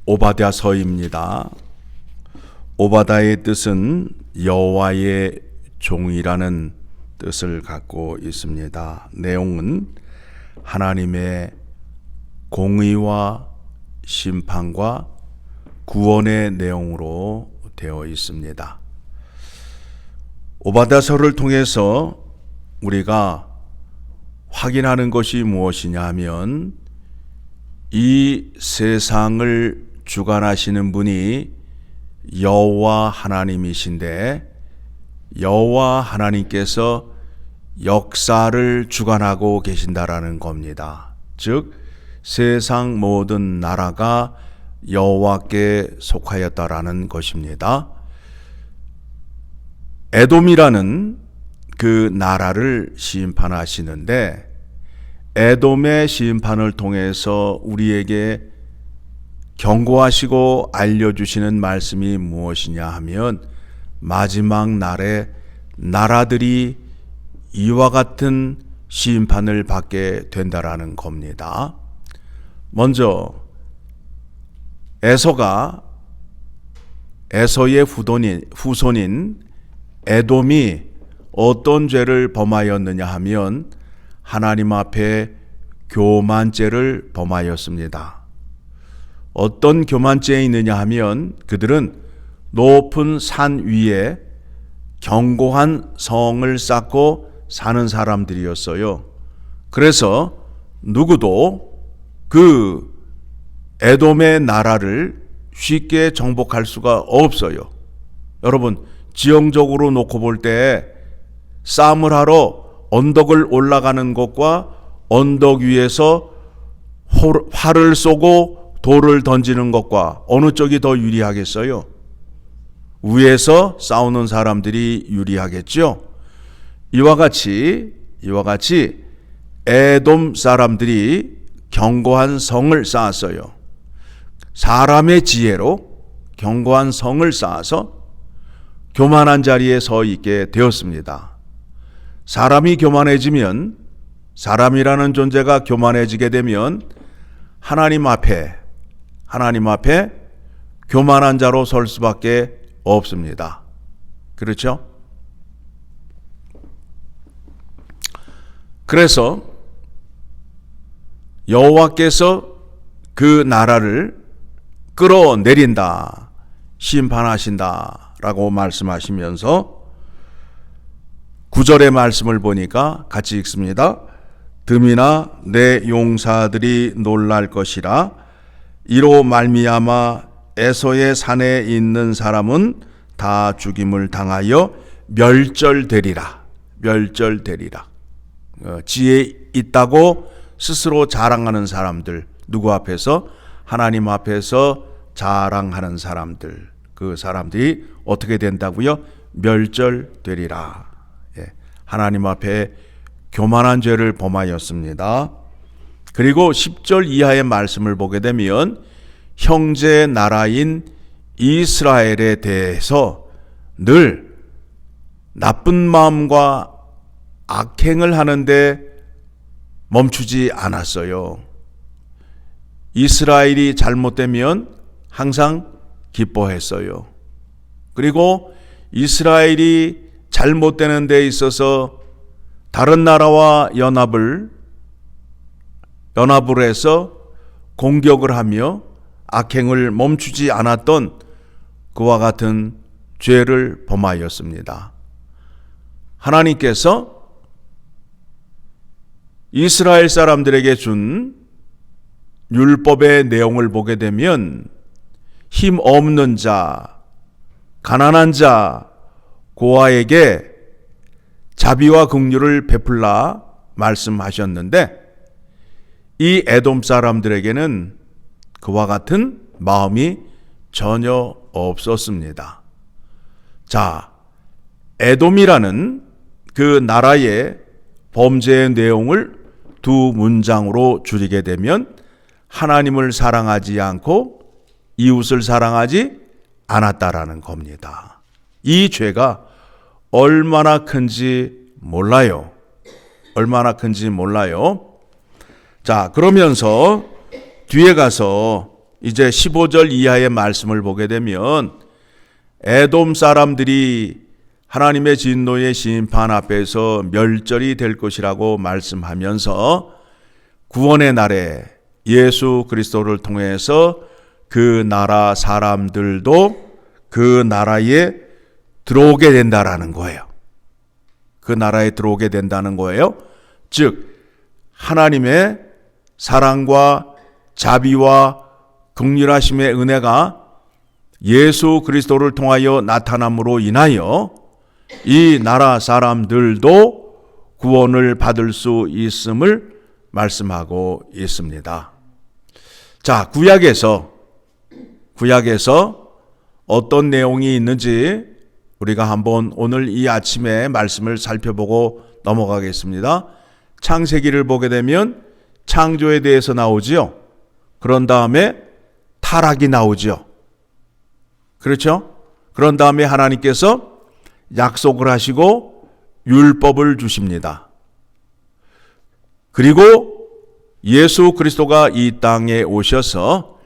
오바댜서입니다. 오바다의 뜻은 여호와의 종이라는 뜻을 갖고 있습니다. 내용은 하나님의 공의와 심판과 구원의 내용으로 되어 있습니다. 오바댜서를 통해서 우리가 확인하는 것이 무엇이냐 하면 이 세상을 주관하시는 분이 여호와 하나님이신데 여호와 하나님께서 역사를 주관하고 계신다라는 겁니다. 즉 세상 모든 나라가 여호와께 속하였다라는 것입니다. 에돔이라는 그 나라를 심판하시는데 에돔의 심판을 통해서 우리에게 경고하시고 알려주시는 말씀이 무엇이냐 하면 마지막 날에 나라들이 이와 같은 심판을 받게 된다라는 겁니다. 먼저 에서의 후손인 에돔이 어떤 죄를 범하였느냐 하면 하나님 앞에 교만죄를 범하였습니다. 어떤 교만죄에 있느냐 하면 그들은 높은 산 위에 견고한 성을 쌓고 사는 사람들이었어요. 그래서 누구도 그 에돔의 나라를 쉽게 정복할 수가 없어요. 여러분, 지형적으로 놓고 볼 때 싸움을 하러 언덕을 올라가는 것과 언덕 위에서 활을 쏘고 돌을 던지는 것과 어느 쪽이 더 유리하겠어요? 위에서 싸우는 사람들이 유리하겠죠. 이와 같이 에돔 사람들이 견고한 성을 쌓았어요. 사람의 지혜로 견고한 성을 쌓아서 교만한 자리에 서 있게 되었습니다. 사람이 교만해지면, 사람이라는 존재가 교만해지게 되면 하나님 앞에 교만한 자로 설 수밖에 없습니다. 그렇죠? 그래서 여호와께서 그 나라를 끌어내린다, 심판하신다 라고 말씀하시면서 9절의 말씀을 보니까 같이 읽습니다. 듬이나 내 용사들이 놀랄 것이라. 이로 말미암아 에서의 산에 있는 사람은 다 죽임을 당하여 멸절되리라. 지혜 있다고 스스로 자랑하는 사람들, 누구 앞에서? 하나님 앞에서 자랑하는 사람들, 그 사람들이 어떻게 된다고요? 멸절되리라. 하나님 앞에 교만한 죄를 범하였습니다. 그리고 10절 이하의 말씀을 보게 되면 형제 나라인 이스라엘에 대해서 늘 나쁜 마음과 악행을 하는데 멈추지 않았어요. 이스라엘이 잘못되면 항상 기뻐했어요. 그리고 이스라엘이 잘못되는 데 있어서 다른 나라와 연합을 해서 공격을 하며 악행을 멈추지 않았던 그와 같은 죄를 범하였습니다. 하나님께서 이스라엘 사람들에게 준 율법의 내용을 보게 되면 힘 없는 자, 가난한 자, 고아에게 자비와 긍휼을 베풀라 말씀하셨는데 이 에돔 사람들에게는 그와 같은 마음이 전혀 없었습니다. 자, 에돔이라는 그 나라의 범죄의 내용을 두 문장으로 줄이게 되면 하나님을 사랑하지 않고 이웃을 사랑하지 않았다라는 겁니다. 이 죄가 얼마나 큰지 몰라요. 자, 그러면서 뒤에 가서 이제 15절 이하의 말씀을 보게 되면 에돔 사람들이 하나님의 진노의 심판 앞에서 멸절이 될 것이라고 말씀하면서 구원의 날에 예수 그리스도를 통해서 그 나라 사람들도 그 나라에 들어오게 된다라는 거예요. 그 나라에 들어오게 된다는 거예요. 즉 하나님의 사랑과 자비와 긍휼하심의 은혜가 예수 그리스도를 통하여 나타남으로 인하여 이 나라 사람들도 구원을 받을 수 있음을 말씀하고 있습니다. 자, 구약에서 어떤 내용이 있는지 우리가 한번 오늘 이 아침에 말씀을 살펴보고 넘어가겠습니다. 창세기를 보게 되면 창조에 대해서 나오지요. 그런 다음에 타락이 나오죠. 그렇죠? 그런 다음에 하나님께서 약속을 하시고 율법을 주십니다. 그리고 예수 그리스도가 이 땅에 오셔서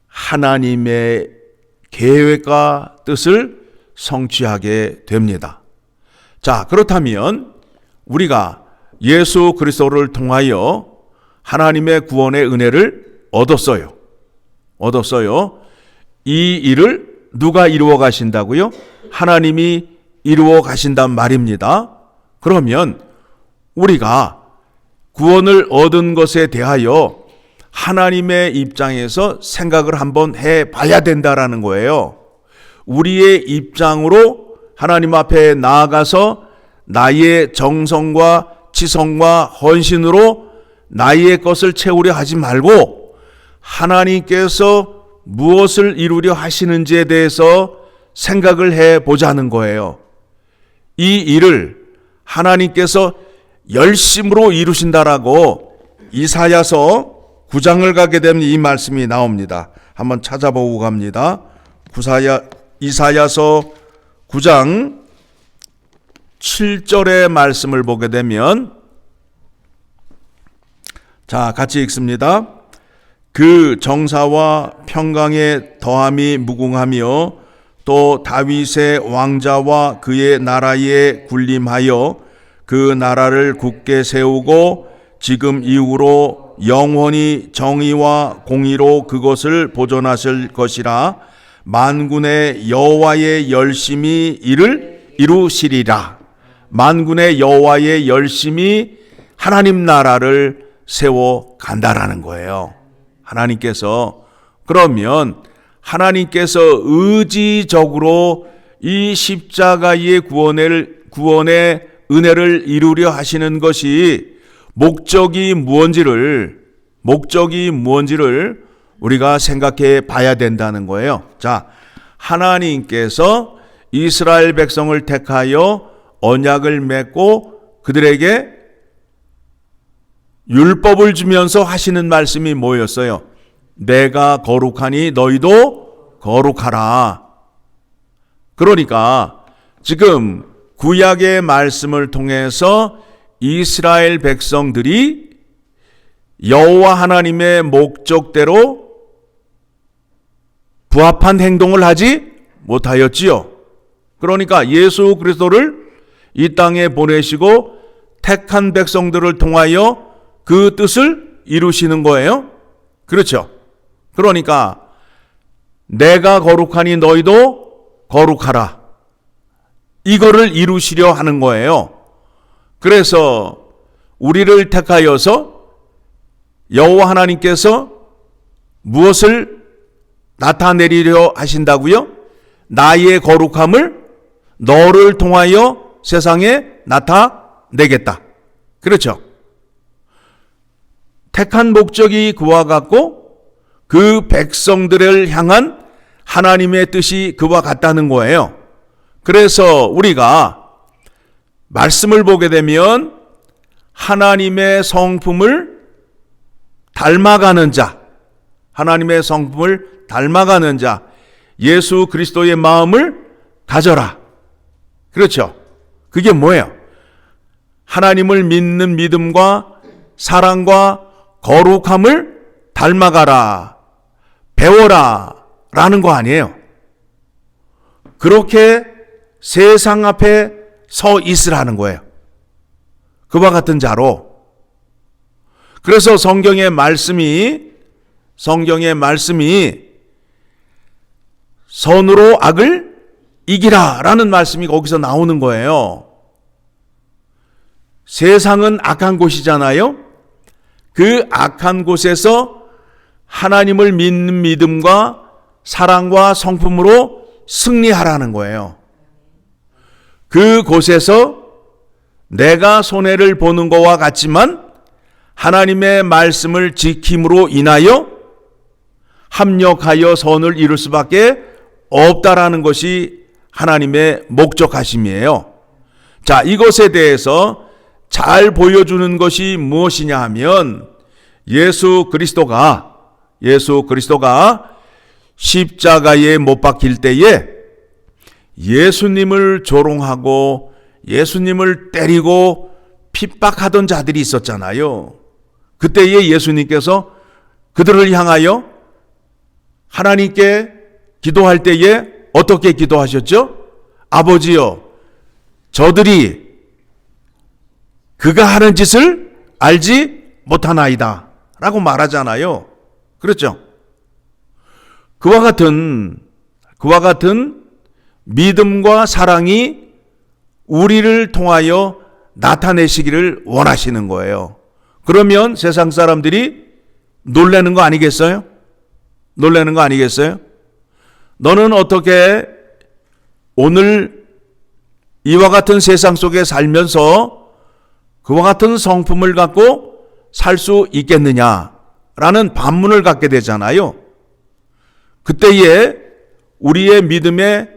하나님의 계획과 뜻을 성취하게 됩니다. 자, 그렇다면 우리가 예수 그리스도를 통하여 하나님의 구원의 은혜를 얻었어요. 이 일을 누가 이루어 가신다고요? 하나님이 이루어 가신단 말입니다. 그러면 우리가 구원을 얻은 것에 대하여 하나님의 입장에서 생각을 한번 해봐야 된다라는 거예요. 우리의 입장으로 하나님 앞에 나아가서 나의 정성과 지성과 헌신으로 나의 것을 채우려 하지 말고 하나님께서 무엇을 이루려 하시는지에 대해서 생각을 해보자는 거예요. 이 일을 하나님께서 열심으로 이루신다라고 이사야서 9장을 가게 되면 이 말씀이 나옵니다. 한번 찾아보고 갑니다. 이사야서 9장 7절의 말씀을 보게 되면, 자, 같이 읽습니다. 그 정사와 평강의 더함이 무궁하며 또 다윗의 왕자와 그의 나라에 군림하여 그 나라를 굳게 세우고 지금 이후로 영원히 정의와 공의로 그것을 보존하실 것이라. 만군의 여호와의 열심히 이를 이루시리라. 만군의 여호와의 열심히 하나님 나라를 세워 간다라는 거예요. 하나님께서, 그러면 하나님께서 의지적으로 이 십자가의 구원의 은혜를 이루려 하시는 것이 목적이 무언지를 우리가 생각해 봐야 된다는 거예요. 자, 하나님께서 이스라엘 백성을 택하여 언약을 맺고 그들에게 율법을 주면서 하시는 말씀이 뭐였어요? 내가 거룩하니 너희도 거룩하라. 그러니까 지금 구약의 말씀을 통해서 이스라엘 백성들이 여호와 하나님의 목적대로 부합한 행동을 하지 못하였지요. 그러니까 예수 그리스도를 이 땅에 보내시고 택한 백성들을 통하여 그 뜻을 이루시는 거예요. 그렇죠? 그러니까 내가 거룩하니 너희도 거룩하라. 이거를 이루시려 하는 거예요. 그래서 우리를 택하여서 여호와 하나님께서 무엇을 나타내리려 하신다고요? 나의 거룩함을 너를 통하여 세상에 나타내겠다. 그렇죠? 택한 목적이 그와 같고 그 백성들을 향한 하나님의 뜻이 그와 같다는 거예요. 그래서 우리가 말씀을 보게 되면 하나님의 성품을 닮아가는 자, 하나님의 성품을 닮아가는 자, 예수 그리스도의 마음을 가져라. 그렇죠? 그게 뭐예요? 하나님을 믿는 믿음과 사랑과 거룩함을 닮아가라. 배워라 라는 거 아니에요. 그렇게 세상 앞에 서 있으라는 거예요. 그와 같은 자로. 그래서 성경의 말씀이 선으로 악을 이기라 라는 말씀이 거기서 나오는 거예요. 세상은 악한 곳이잖아요. 그 악한 곳에서 하나님을 믿는 믿음과 사랑과 성품으로 승리하라는 거예요. 그 곳에서 내가 손해를 보는 것과 같지만 하나님의 말씀을 지킴으로 인하여 합력하여 선을 이룰 수밖에 없다라는 것이 하나님의 목적하심이에요. 자, 이것에 대해서 잘 보여주는 것이 무엇이냐 하면 예수 그리스도가 십자가에 못 박힐 때에 예수님을 조롱하고 예수님을 때리고 핍박하던 자들이 있었잖아요. 그때에 예수님께서 그들을 향하여 하나님께 기도할 때에 어떻게 기도하셨죠? 아버지여, 저들이 그가 하는 짓을 알지 못하나이다 라고 말하잖아요. 그렇죠? 그와 같은 믿음과 사랑이 우리를 통하여 나타내시기를 원하시는 거예요. 그러면 세상 사람들이 놀라는 거 아니겠어요? 너는 어떻게 오늘 이와 같은 세상 속에 살면서 그와 같은 성품을 갖고 살 수 있겠느냐라는 반문을 갖게 되잖아요. 그때에 우리의 믿음의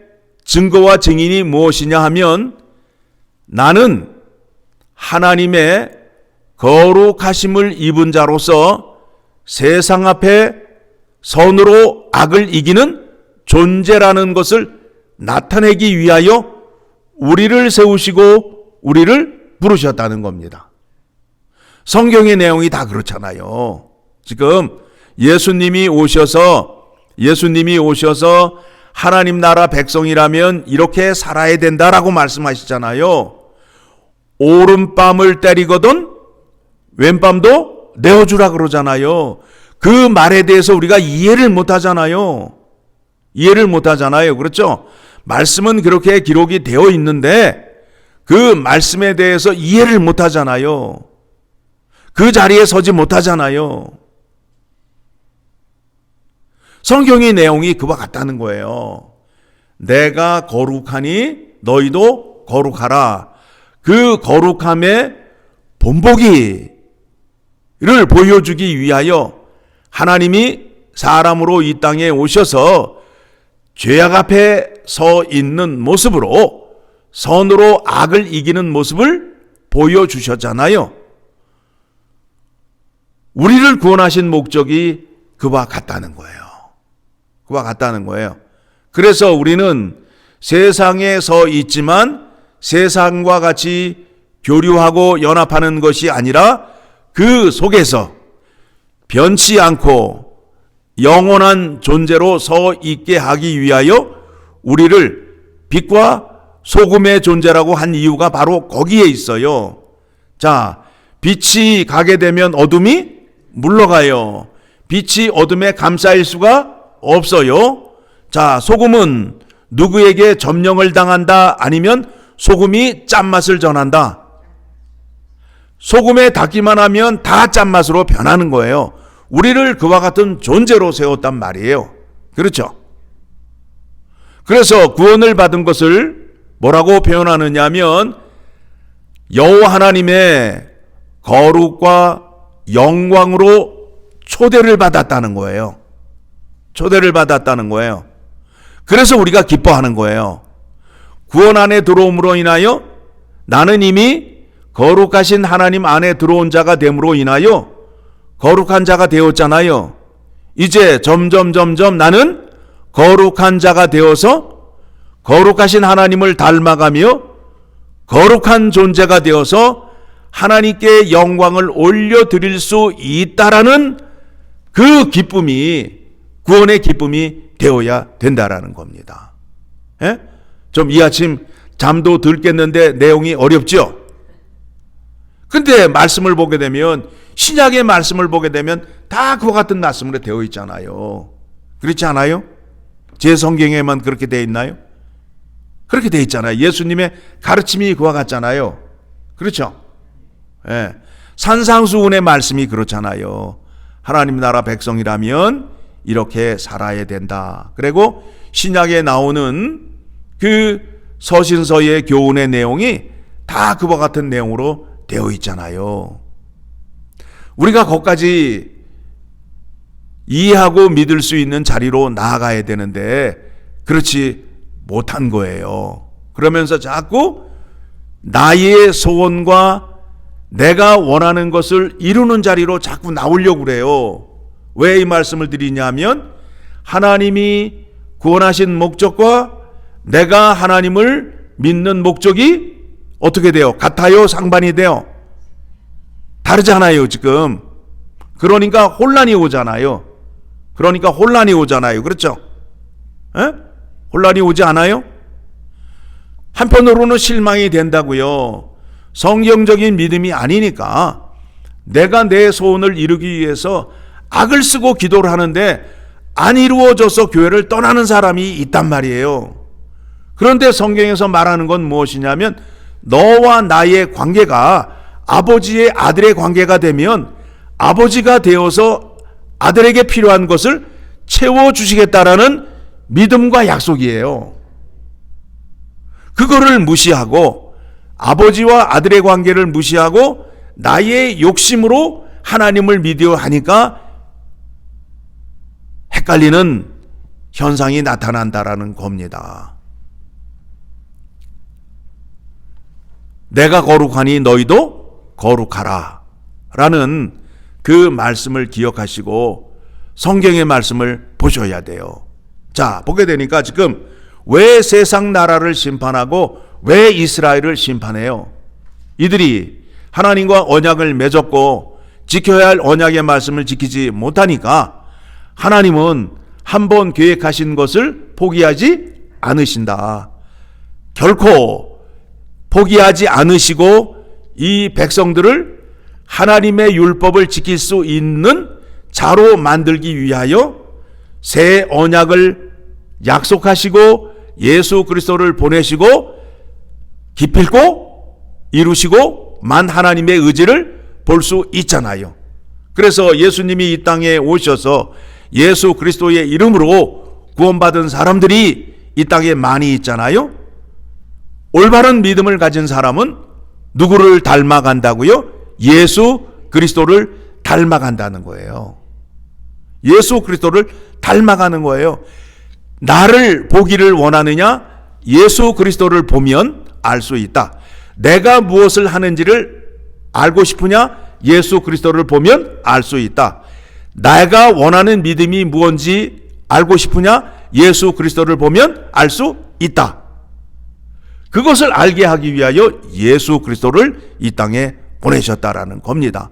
증거와 증인이 무엇이냐 하면 나는 하나님의 거룩하심을 입은 자로서 세상 앞에 선으로 악을 이기는 존재라는 것을 나타내기 위하여 우리를 세우시고 우리를 부르셨다는 겁니다. 성경의 내용이 다 그렇잖아요. 지금 예수님이 오셔서 하나님 나라 백성이라면 이렇게 살아야 된다라고 말씀하시잖아요. 오른밤을 때리거든 왼밤도 내어주라 그러잖아요. 그 말에 대해서 우리가 이해를 못하잖아요. 그렇죠? 말씀은 그렇게 기록이 되어 있는데 그 말씀에 대해서 이해를 못하잖아요. 그 자리에 서지 못하잖아요. 성경의 내용이 그와 같다는 거예요. 내가 거룩하니 너희도 거룩하라. 그 거룩함의 본보기를 보여주기 위하여 하나님이 사람으로 이 땅에 오셔서 죄악 앞에 서 있는 모습으로 선으로 악을 이기는 모습을 보여주셨잖아요. 우리를 구원하신 목적이 그와 같다는 거예요. 그래서 우리는 세상에 서 있지만 세상과 같이 교류하고 연합하는 것이 아니라 그 속에서 변치 않고 영원한 존재로 서 있게 하기 위하여 우리를 빛과 소금의 존재라고 한 이유가 바로 거기에 있어요. 자, 빛이 가게 되면 어둠이 물러가요. 빛이 어둠에 감싸일 수가 없어요. 자, 소금은 누구에게 점령을 당한다 아니면 소금이 짠맛을 전한다. 소금에 닿기만 하면 다 짠맛으로 변하는 거예요. 우리를 그와 같은 존재로 세웠단 말이에요. 그렇죠? 그래서 구원을 받은 것을 뭐라고 표현하느냐 하면 여호와 하나님의 거룩과 영광으로 초대를 받았다는 거예요. 그래서 우리가 기뻐하는 거예요. 구원 안에 들어옴으로 인하여 나는 이미 거룩하신 하나님 안에 들어온 자가 됨으로 인하여 거룩한 자가 되었잖아요. 이제 점점 나는 거룩한 자가 되어서 거룩하신 하나님을 닮아가며 거룩한 존재가 되어서 하나님께 영광을 올려드릴 수 있다라는 그 기쁨이 구원의 기쁨이 되어야 된다라는 겁니다. 예? 좀 이 아침 잠도 덜 깼는데 내용이 어렵죠? 근데 말씀을 보게 되면, 신약의 말씀을 보게 되면 다 그와 같은 말씀으로 되어 있잖아요. 그렇지 않아요? 제 성경에만 그렇게 되어 있나요? 그렇게 되어 있잖아요. 예수님의 가르침이 그와 같잖아요. 그렇죠? 예. 산상수훈의 말씀이 그렇잖아요. 하나님 나라 백성이라면 이렇게 살아야 된다. 그리고 신약에 나오는 그 서신서의 교훈의 내용이 다 그와 같은 내용으로 되어 있잖아요. 우리가 거기까지 이해하고 믿을 수 있는 자리로 나아가야 되는데 그렇지 못한 거예요. 그러면서 자꾸 나의 소원과 내가 원하는 것을 이루는 자리로 자꾸 나오려고 그래요. 왜 이 말씀을 드리냐면, 하나님이 구원하신 목적과 내가 하나님을 믿는 목적이 어떻게 돼요? 같아요? 상반이 돼요? 다르잖아요, 지금. 그러니까 혼란이 오잖아요. 그렇죠? 에? 혼란이 오지 않아요? 한편으로는 실망이 된다고요. 성경적인 믿음이 아니니까 내가 내 소원을 이루기 위해서 악을 쓰고 기도를 하는데 안 이루어져서 교회를 떠나는 사람이 있단 말이에요. 그런데 성경에서 말하는 건 무엇이냐면, 너와 나의 관계가 아버지의 아들의 관계가 되면 아버지가 되어서 아들에게 필요한 것을 채워주시겠다라는 믿음과 약속이에요. 그거를 무시하고, 아버지와 아들의 관계를 무시하고 나의 욕심으로 하나님을 믿으려 하니까 헷갈리는 현상이 나타난다라는 겁니다. 내가 거룩하니 너희도 거룩하라 라는 그 말씀을 기억하시고 성경의 말씀을 보셔야 돼요. 자, 보게 되니까 지금 왜 세상 나라를 심판하고 왜 이스라엘을 심판해요? 이들이 하나님과 언약을 맺었고 지켜야 할 언약의 말씀을 지키지 못하니까 하나님은 한번 계획하신 것을 포기하지 않으신다. 결코 포기하지 않으시고 이 백성들을 하나님의 율법을 지킬 수 있는 자로 만들기 위하여 새 언약을 약속하시고 예수 그리스도를 보내시고 기필코 이루시고 만 하나님의 의지를 볼 수 있잖아요. 그래서 예수님이 이 땅에 오셔서 예수 그리스도의 이름으로 구원받은 사람들이 이 땅에 많이 있잖아요. 올바른 믿음을 가진 사람은 누구를 닮아간다고요? 예수 그리스도를 닮아간다는 거예요. 예수 그리스도를 닮아가는 거예요. 나를 보기를 원하느냐? 예수 그리스도를 보면 알 수 있다. 내가 무엇을 하는지를 알고 싶으냐? 예수 그리스도를 보면 알 수 있다. 내가 원하는 믿음이 무엇인지 알고 싶으냐? 예수 그리스도를 보면 알 수 있다. 그것을 알게 하기 위하여 예수 그리스도를 이 땅에 보내셨다라는 겁니다.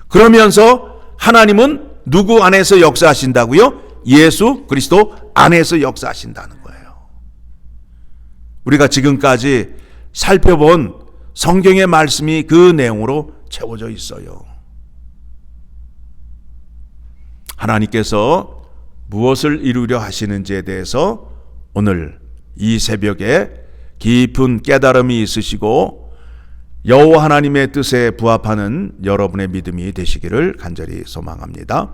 그러면서 하나님은 누구 안에서 역사하신다고요? 예수 그리스도 안에서 역사하신다는 거예요. 우리가 지금까지 살펴본 성경의 말씀이 그 내용으로 채워져 있어요. 하나님께서 무엇을 이루려 하시는지에 대해서 오늘 이 새벽에 깊은 깨달음이 있으시고 여호와 하나님의 뜻에 부합하는 여러분의 믿음이 되시기를 간절히 소망합니다.